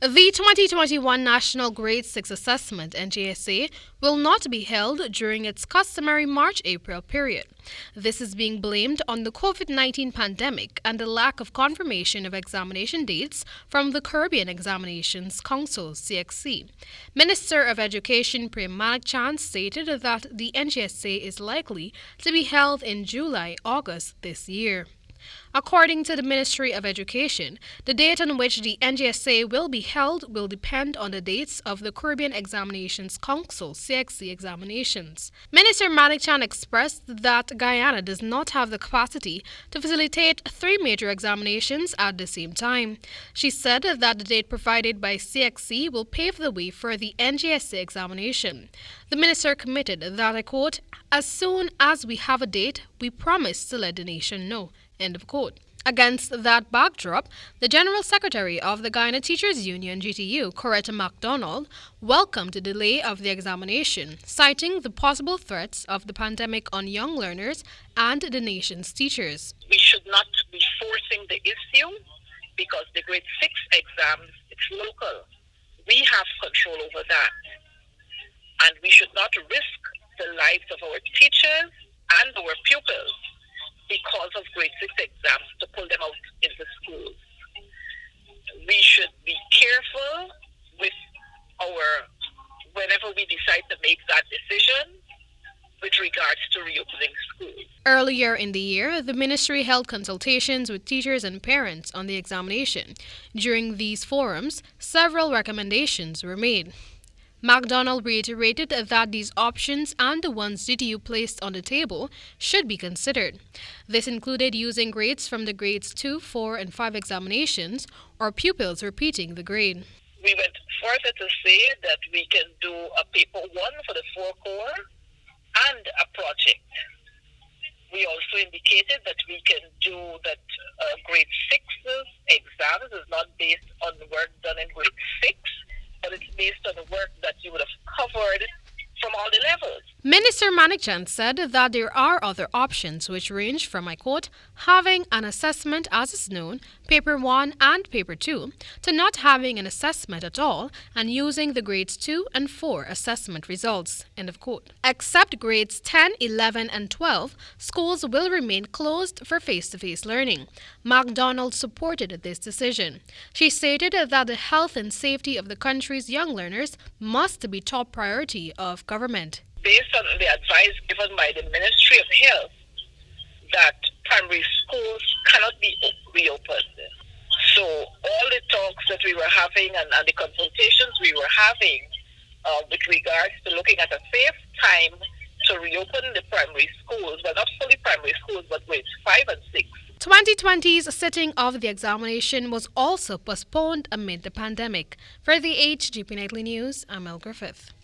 The 2021 National Grade 6 Assessment (NGSA) will not be held during its customary March-April period. This is being blamed on the COVID-19 pandemic and the lack of confirmation of examination dates from the Caribbean Examinations Council (CXC). Minister of Education Priya Manickchand stated that the NGSA is likely to be held in July-August this year. According to the Ministry of Education, the date on which the NGSA will be held will depend on the dates of the Caribbean Examinations Council (CXC) examinations. Minister Manickchand expressed that Guyana does not have the capacity to facilitate three major examinations at the same time. She said that the date provided by CXC will pave the way for the NGSA examination. The minister committed that, I quote, "As soon as we have a date, we promise to let the nation know." End of quote. Against that backdrop, the General Secretary of the Guyana Teachers Union (GTU), Priya Manickchand, welcomed the delay of the examination, citing the possible threats of the pandemic on young learners and the nation's teachers. We should not be forcing the issue because the grade 6 exams, it's local. We have control over that. And we should not risk the lives of our teachers and our pupils because of grade 6 exams to pull them out in the schools. We should be careful with whenever we decide to make that decision with regards to reopening schools. Earlier in the year, the ministry held consultations with teachers and parents on the examination. During these forums, several recommendations were made. MacDonald reiterated that these options and the ones GTU placed on the table should be considered. This included using grades from the grades 2, 4, and 5 examinations or pupils repeating the grade. We went further to say that we can do a paper 1 for the 4 core and a project. We also indicated that we can do that grade 6 exams is not based on work done in grade 6, but it's based on the work that you would have covered from all the levels. Minister Manickchand said that there are other options which range from, I quote, having an assessment as is known, paper 1 and paper 2, to not having an assessment at all and using the grades 2 and 4 assessment results, end of quote. Except grades 10, 11, and 12, schools will remain closed for face-to-face learning. MacDonald supported this decision. She stated that the health and safety of the country's young learners must be top priority of government. Based on the advice given by the Ministry of Health that primary schools cannot be reopened. So all the talks that we were having and the consultations we were having with regards to looking at a safe time to reopen the primary schools, well, not fully primary schools, but grades 5 and 6. 2020's sitting of the examination was also postponed amid the pandemic. For the HGP Nightly News, Amel Griffith.